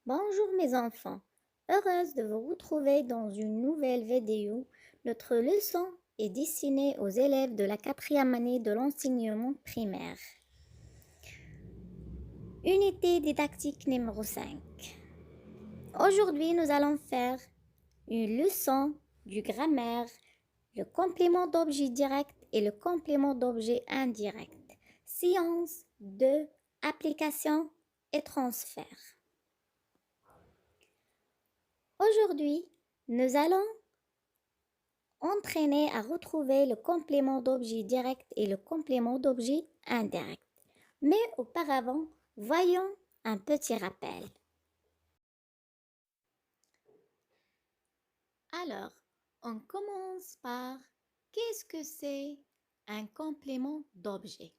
Bonjour mes enfants, heureuse de vous retrouver dans une nouvelle vidéo. Notre leçon est destinée aux élèves de la quatrième année de l'enseignement primaire. Unité didactique numéro 5. Aujourd'hui, nous allons faire une leçon du grammaire, le complément d'objet direct et le complément d'objet indirect. Science de application et transfert. Aujourd'hui, nous allons entraîner à retrouver le complément d'objet direct et le complément d'objet indirect. Mais auparavant, voyons un petit rappel. Alors, on commence par qu'est-ce que c'est un complément d'objet?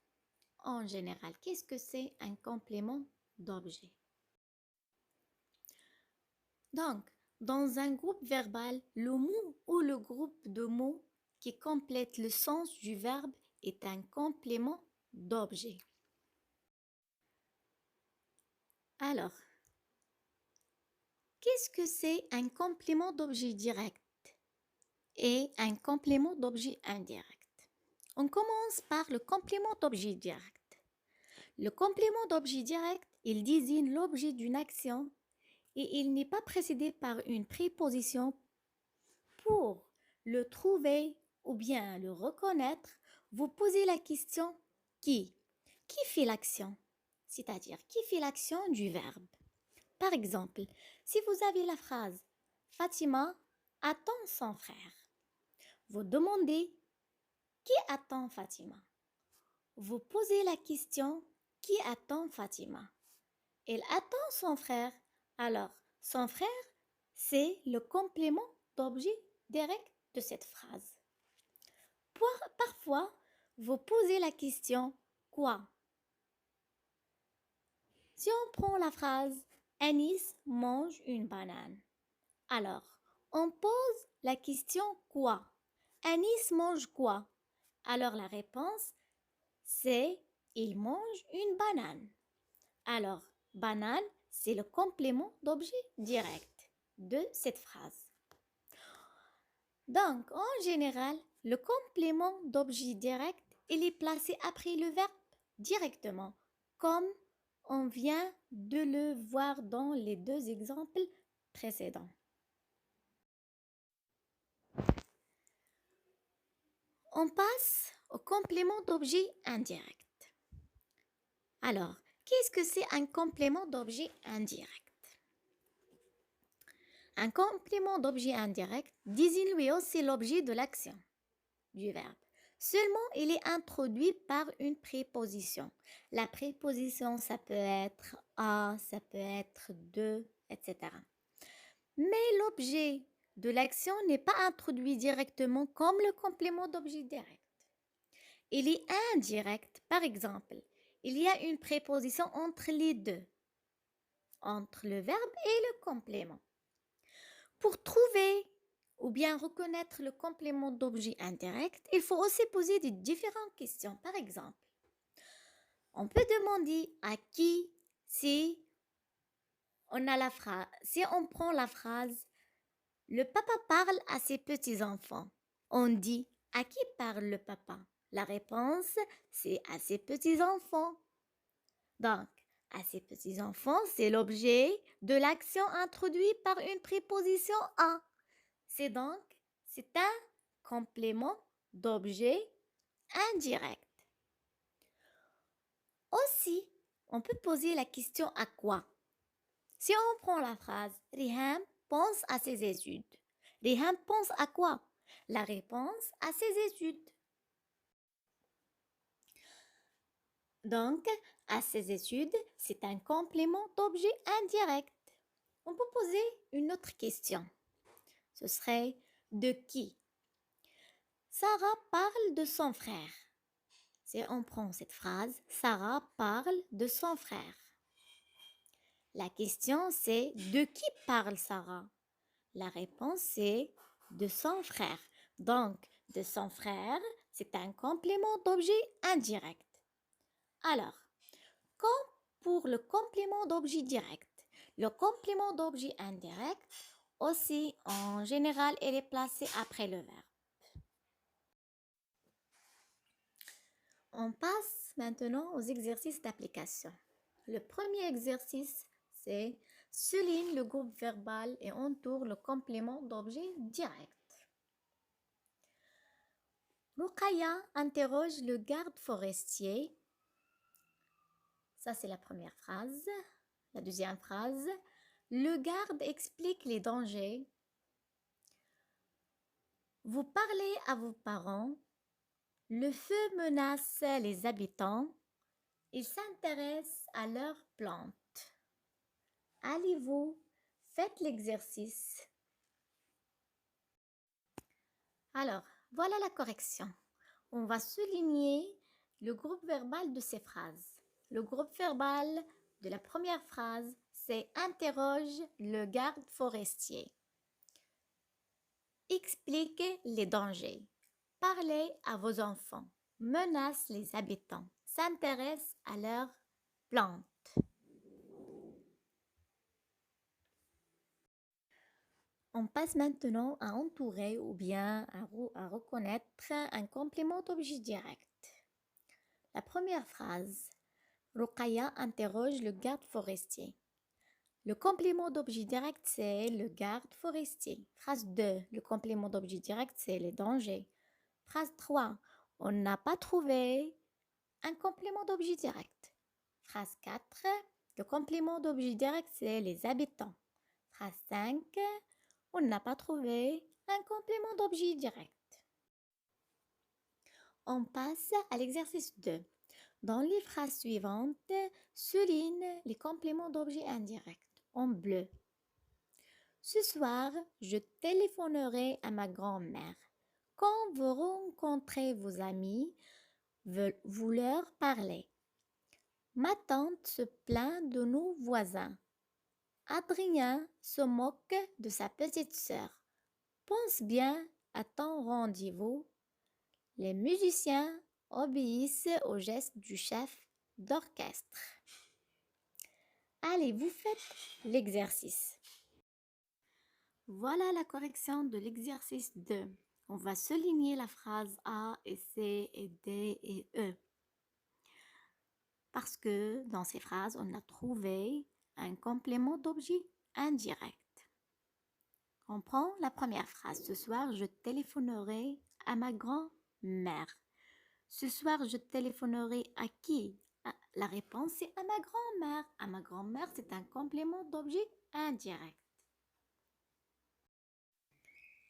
En général, qu'est-ce que c'est un complément d'objet? Donc, dans un groupe verbal, le mot ou le groupe de mots qui complète le sens du verbe est un complément d'objet. Alors, qu'est-ce que c'est un complément d'objet direct et un complément d'objet indirect? On commence par le complément d'objet direct. Le complément d'objet direct, il désigne l'objet d'une action et il n'est pas précédé par une préposition. Pour le trouver ou bien le reconnaître, vous posez la question qui? Qui fait l'action? C'est-à-dire qui fait l'action du verbe. Par exemple, si vous avez la phrase Fatima attend son frère, vous demandez qui attend Fatima? Vous posez la question qui attend Fatima? Elle attend son frère. Alors, son frère, c'est le complément d'objet direct de cette phrase. Parfois, vous posez la question quoi? Si on prend la phrase Anis mange une banane. Alors, on pose la question quoi? Anis mange quoi? Alors la réponse c'est il mange une banane. Alors, banane, c'est le complément d'objet direct de cette phrase. Donc, en général, le complément d'objet direct, il est placé après le verbe directement, comme on vient de le voir dans les deux exemples précédents. On passe au complément d'objet indirect. Alors, qu'est-ce que c'est un complément d'objet indirect? Un complément d'objet indirect désigne lui aussi l'objet de l'action du verbe. Seulement, il est introduit par une préposition. La préposition, ça peut être à, ça peut être de, etc. Mais l'objet de l'action n'est pas introduit directement comme le complément d'objet direct. Il est indirect. Par exemple, il y a une préposition entre les deux, entre le verbe et le complément. Pour trouver ou bien reconnaître le complément d'objet indirect, il faut aussi poser des différentes questions. Par exemple, on peut demander à qui si si on prend la phrase le papa parle à ses petits-enfants. On dit à qui parle le papa? La réponse, c'est à ses petits-enfants. Donc, à ses petits-enfants, c'est l'objet de l'action introduite par une préposition à. C'est un complément d'objet indirect. Aussi, on peut poser la question à quoi? Si on prend la phrase Riham pense à ses études. Riham pense à quoi? La réponse à ses études. Donc, à ses études, c'est un complément d'objet indirect. On peut poser une autre question. Ce serait de qui? Sarah parle de son frère. Si on prend cette phrase, Sarah parle de son frère. La question c'est de qui parle Sarah? La réponse c'est de son frère. Donc, de son frère, c'est un complément d'objet indirect. Alors, comme pour le complément d'objet direct, Le complément d'objet indirect, aussi, en général, il est placé après le verbe. On passe maintenant aux exercices d'application. Le premier exercice, c'est souligne le groupe verbal et entoure le complément d'objet direct. Rukaya interroge le garde forestier. Ça, c'est la première phrase. La deuxième phrase, le garde explique les dangers. Vous parlez à vos parents. Le feu menace les habitants. Ils s'intéressent à leurs plantes. Allez-vous, faites l'exercice. Alors, voilà la correction. On va souligner le groupe verbal de ces phrases. Le groupe verbal de la première phrase, c'est interroge le garde forestier. Explique les dangers. Parlez à vos enfants. Menace les habitants. S'intéresse à leurs plantes. On passe maintenant à entourer ou bien à reconnaître un complément d'objet direct. La première phrase, Rukaya interroge le garde forestier. Le complément d'objet direct, c'est le garde forestier. Phrase 2, le complément d'objet direct, c'est les dangers. Phrase 3, on n'a pas trouvé un complément d'objet direct. Phrase 4, le complément d'objet direct, c'est les habitants. Phrase 5, on n'a pas trouvé un complément d'objet direct. On passe à l'exercice 2. Dans les phrases suivantes, souligne les compléments d'objet indirects en bleu. Ce soir, je téléphonerai à ma grand-mère. Quand vous rencontrez vos amis, vous leur parlez. Ma tante se plaint de nos voisins. Adrien se moque de sa petite sœur. Pense bien à ton rendez-vous. Les musiciens obéissent aux gestes du chef d'orchestre. Allez, vous faites l'exercice. Voilà la correction de l'exercice 2. On va souligner la phrase A et C et D et E. Parce que dans ces phrases, on a trouvé un complément d'objet indirect. On prend la première phrase. Ce soir, je téléphonerai à ma grand-mère. Ce soir, je téléphonerai à qui? La réponse est à ma grand-mère. À ma grand-mère, c'est un complément d'objet indirect.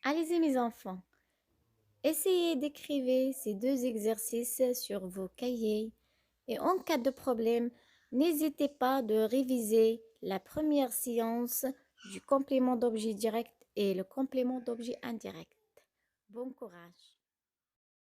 Allez-y mes enfants, essayez d'écrire ces deux exercices sur vos cahiers et en cas de problème, n'hésitez pas de réviser la première séance du complément d'objet direct et le complément d'objet indirect. Bon courage!